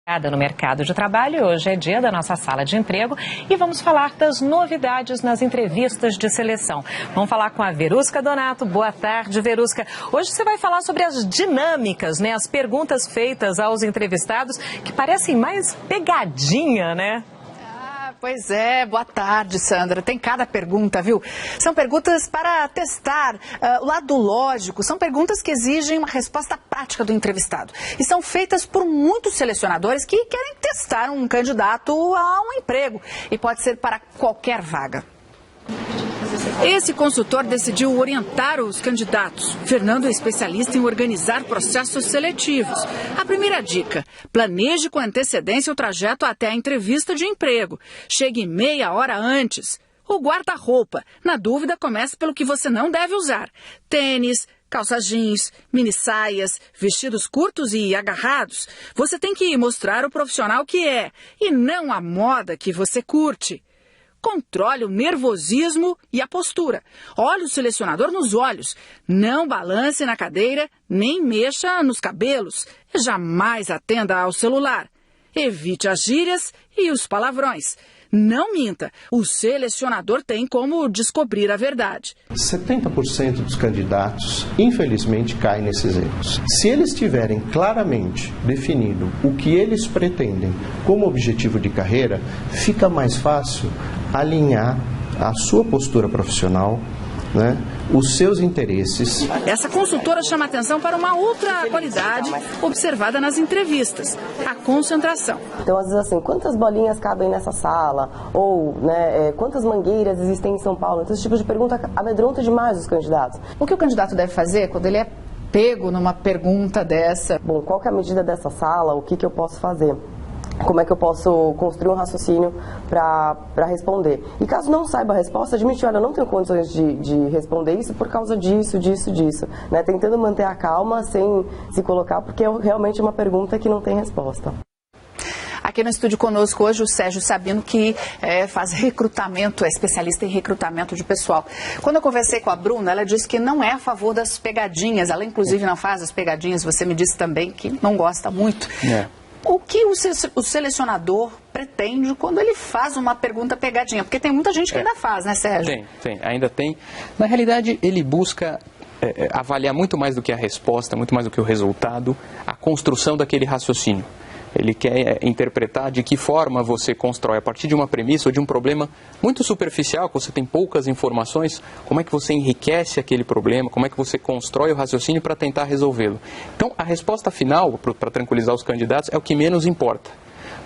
No mercado de trabalho, hoje é dia da nossa sala de emprego e vamos falar das novidades nas entrevistas de seleção. Vamos falar com a Verusca Donato. Boa tarde, Verusca. Hoje você vai falar sobre as dinâmicas, né? As perguntas feitas aos entrevistados que parecem mais pegadinha, né? Pois é, boa tarde, Sandra. Tem cada pergunta, viu? São perguntas para testar o lado lógico, são perguntas que exigem uma resposta prática do entrevistado. E são feitas por muitos selecionadores que querem testar um candidato a um emprego. E pode ser para qualquer vaga. Esse consultor decidiu orientar os candidatos. Fernando é especialista em organizar processos seletivos. A primeira dica: planeje com antecedência o trajeto até a entrevista de emprego. Chegue meia hora antes. O guarda-roupa. Na dúvida, comece pelo que você não deve usar: tênis, calça jeans, mini saias, vestidos curtos e agarrados. Você tem que mostrar o profissional que é e não a moda que você curte. Controle o nervosismo e a postura. Olhe o selecionador nos olhos. Não balance na cadeira, nem mexa nos cabelos. Jamais atenda ao celular. Evite as gírias e os palavrões. Não minta. O selecionador tem como descobrir a verdade. 70% dos candidatos, infelizmente, caem nesses erros. Se eles tiverem claramente definido o que eles pretendem como objetivo de carreira, fica mais fácil alinhar a sua postura profissional, né, os seus interesses. Essa consultora chama atenção para uma outra qualidade observada nas entrevistas: a concentração. Então, às vezes assim, quantas bolinhas cabem nessa sala? Ou, né, quantas mangueiras existem em São Paulo? Então, esse tipo de pergunta amedronta demais os candidatos. O que o candidato deve fazer quando ele é pego numa pergunta dessa? Bom, qual que é a medida dessa sala? O que eu posso fazer? Como é que eu posso construir um raciocínio para responder? E caso não saiba a resposta, admitir: olha, eu não tenho condições de responder isso por causa disso. Né? Tentando manter a calma sem se colocar, porque é realmente uma pergunta que não tem resposta. Aqui no estúdio conosco hoje o Sérgio Sabino, que faz recrutamento, é especialista em recrutamento de pessoal. Quando eu conversei com a Bruna, ela disse que não é a favor das pegadinhas. Ela, inclusive, não faz as pegadinhas. Você me disse também que não gosta muito. O que o selecionador pretende quando ele faz uma pergunta pegadinha? Porque tem muita gente que ainda faz, né, Sérgio? Ainda tem. Na realidade, ele busca avaliar muito mais do que a resposta, muito mais do que o resultado, a construção daquele raciocínio. Ele quer interpretar de que forma você constrói, a partir de uma premissa ou de um problema muito superficial, que você tem poucas informações, como é que você enriquece aquele problema, como é que você constrói o raciocínio para tentar resolvê-lo. Então, a resposta final, para tranquilizar os candidatos, é o que menos importa.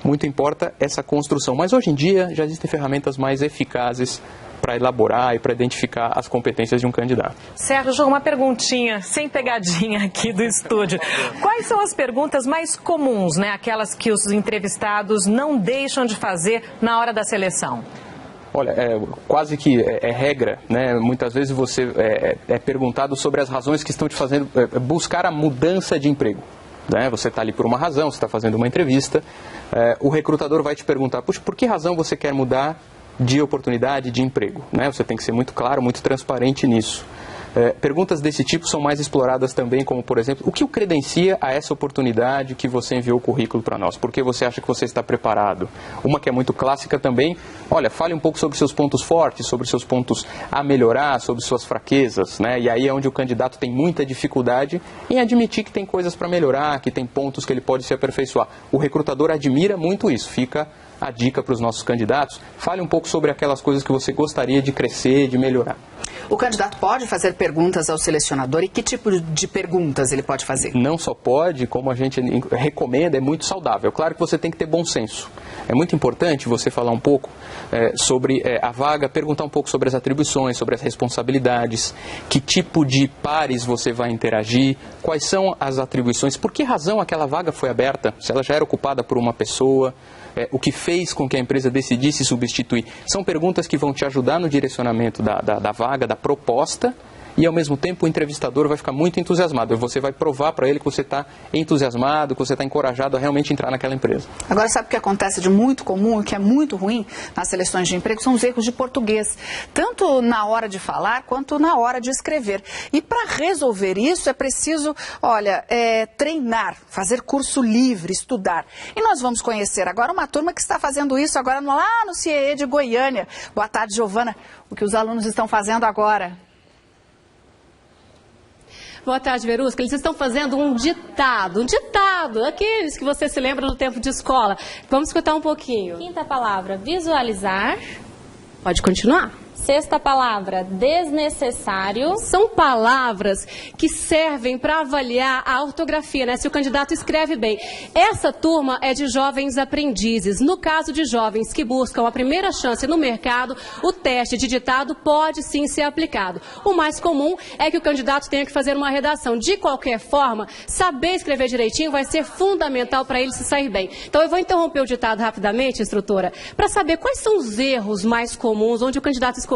Muito importa essa construção. Mas hoje em dia já existem ferramentas mais eficazes para elaborar e para identificar as competências de um candidato. Sérgio, uma perguntinha, sem pegadinha aqui do estúdio. Quais são as perguntas mais comuns, né? Aquelas que os entrevistados não deixam de fazer na hora da seleção? Olha, quase que é regra, né? Muitas vezes você é perguntado sobre as razões que estão te fazendo buscar a mudança de emprego. Né? Você está ali por uma razão, você está fazendo uma entrevista, o recrutador vai te perguntar: puxa, por que razão você quer mudar de oportunidade de emprego? Né? Você tem que ser muito claro, muito transparente nisso. Perguntas desse tipo são mais exploradas também, como, por exemplo, o que o credencia a essa oportunidade que você enviou o currículo para nós? Por que você acha que você está preparado? Uma que é muito clássica também: olha, fale um pouco sobre seus pontos fortes, sobre seus pontos a melhorar, sobre suas fraquezas, né? E aí é onde o candidato tem muita dificuldade em admitir que tem coisas para melhorar, que tem pontos que ele pode se aperfeiçoar. O recrutador admira muito isso. Fica a dica para os nossos candidatos: fale um pouco sobre aquelas coisas que você gostaria de crescer, de melhorar. O candidato pode fazer perguntas ao selecionador? E que tipo de perguntas ele pode fazer? Não só pode, como a gente recomenda, é muito saudável. Claro que você tem que ter bom senso. É muito importante você falar um pouco sobre a vaga, perguntar um pouco sobre as atribuições, sobre as responsabilidades, que tipo de pares você vai interagir, quais são as atribuições, por que razão aquela vaga foi aberta, se ela já era ocupada por uma pessoa, o que fez com que a empresa decidisse substituir. São perguntas que vão te ajudar no direcionamento da vaga, da proposta, e ao mesmo tempo o entrevistador vai ficar muito entusiasmado. Você vai provar para ele que você está entusiasmado, que você está encorajado a realmente entrar naquela empresa. Agora, sabe o que acontece de muito comum, que é muito ruim nas seleções de emprego? São os erros de português, tanto na hora de falar quanto na hora de escrever. E para resolver isso é preciso, olha, treinar, fazer curso livre, estudar. E nós vamos conhecer agora uma turma que está fazendo isso agora lá no CIEE de Goiânia. Boa tarde, Giovana. O que os alunos estão fazendo agora? Boa tarde, Verusca. Eles estão fazendo um ditado, aqueles que você se lembra do tempo de escola. Vamos escutar um pouquinho. Quinta palavra, visualizar. Pode continuar. Sexta palavra, desnecessário. São palavras que servem para avaliar a ortografia, né? Se o candidato escreve bem. Essa turma é de jovens aprendizes. No caso de jovens que buscam a primeira chance no mercado, o teste de ditado pode sim ser aplicado. O mais comum é que o candidato tenha que fazer uma redação. De qualquer forma, saber escrever direitinho vai ser fundamental para ele se sair bem. Então eu vou interromper o ditado rapidamente, instrutora, para saber quais são os erros mais comuns onde o candidato escorrega.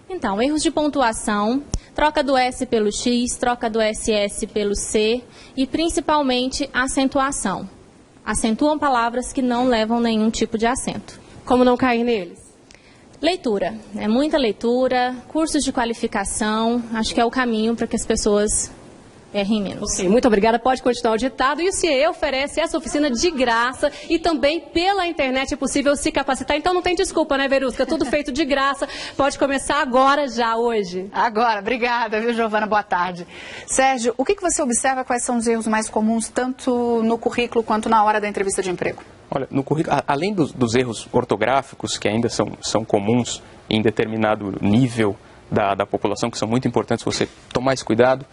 Então, erros de pontuação, troca do S pelo X, troca do SS pelo C e principalmente acentuação. Acentuam palavras que não levam nenhum tipo de acento. Como não cair neles? Leitura, muita leitura, cursos de qualificação, acho que é o caminho para que as pessoas errem menos. Okay, muito obrigada, pode continuar o ditado. E o CIEE oferece essa oficina de graça e também pela internet é possível se capacitar. Então não tem desculpa, né, Verusca? Tudo feito de graça. Pode começar agora, já, hoje. Agora, obrigada, viu, Giovana? Boa tarde. Sérgio, o que você observa, quais são os erros mais comuns, tanto no currículo quanto na hora da entrevista de emprego? Olha, no currículo, além dos erros ortográficos, que ainda são comuns em determinado nível da população, que são muito importantes você tomar esse cuidado,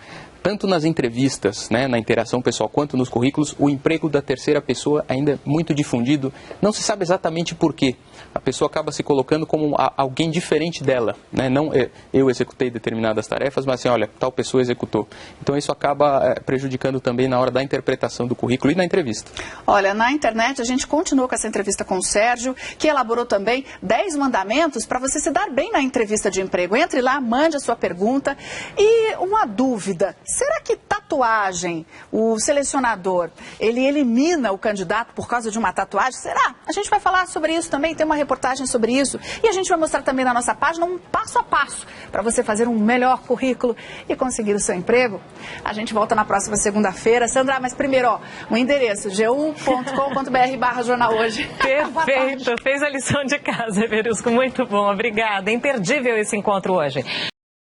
tanto nas entrevistas, né, na interação pessoal, quanto nos currículos, o emprego da terceira pessoa ainda é muito difundido. Não se sabe exatamente por quê. A pessoa acaba se colocando como alguém diferente dela, né? Não eu executei determinadas tarefas, mas assim, olha, tal pessoa executou. Então isso acaba prejudicando também na hora da interpretação do currículo e na entrevista. Olha, na internet a gente continuou com essa entrevista com o Sérgio, que elaborou também 10 mandamentos para você se dar bem na entrevista de emprego. Entre lá, mande a sua pergunta. E uma dúvida, será que tatuagem, o selecionador, ele elimina o candidato por causa de uma tatuagem? Será? A gente vai falar sobre isso também, tem uma reportagem sobre isso. E a gente vai mostrar também na nossa página um passo a passo para você fazer um melhor currículo e conseguir o seu emprego. A gente volta na próxima segunda-feira. Sandra, mas primeiro, ó, o endereço g1.com.br/jornal hoje. Perfeito, fez a lição de casa, Verusca, muito bom, obrigada. Imperdível esse encontro hoje.